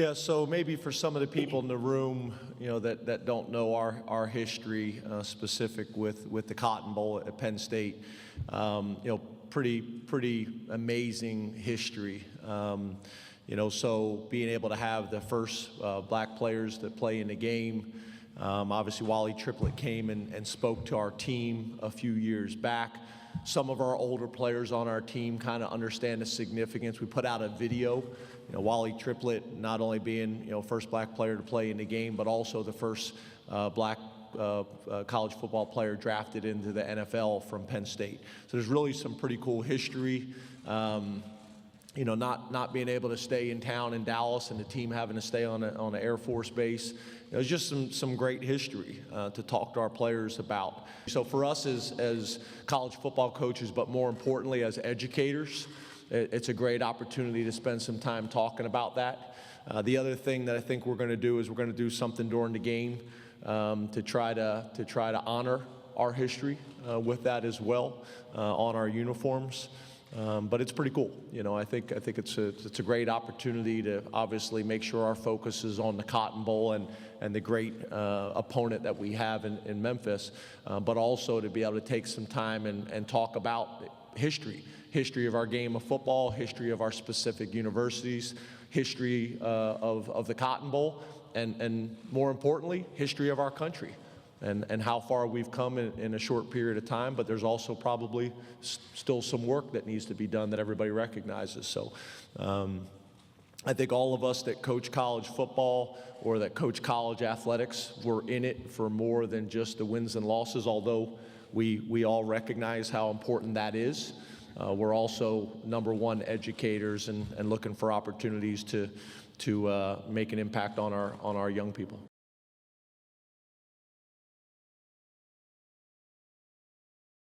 Yeah, so maybe for some of the people in the room, that don't know our history specific with the Cotton Bowl at Penn State, pretty amazing history. So being able to have the first black players that play in the game. Obviously, Wally Triplett came and spoke to our team a few years back. Some of our older players on our team kind of understand the significance. We put out a video, Wally Triplett not only being, first black player to play in the game, but also the first black college football player drafted into the NFL from Penn State. So there's really some pretty cool history. Not being able to stay in town in Dallas and the team having to stay on an Air Force base. There's just some great history to talk to our players about. So for us as college football coaches, but more importantly as educators, it's a great opportunity to spend some time talking about that. The other thing that I think we're going to do is we're going to do something during the game to try to honor our history with that as well on our uniforms. But it's pretty cool. I think it's a great opportunity to obviously make sure our focus is on the Cotton Bowl and the great opponent that we have in Memphis, but also to be able to take some time and talk about history of our game of football, history of our specific universities, history of the Cotton Bowl, and more importantly, history of our country. And how far we've come in a short period of time, but there's also probably still some work that needs to be done that everybody recognizes. So I think all of us that coach college football or that coach college athletics, we're in it for more than just the wins and losses, although we all recognize how important that is. We're also number one educators and looking for opportunities to make an impact on our young people.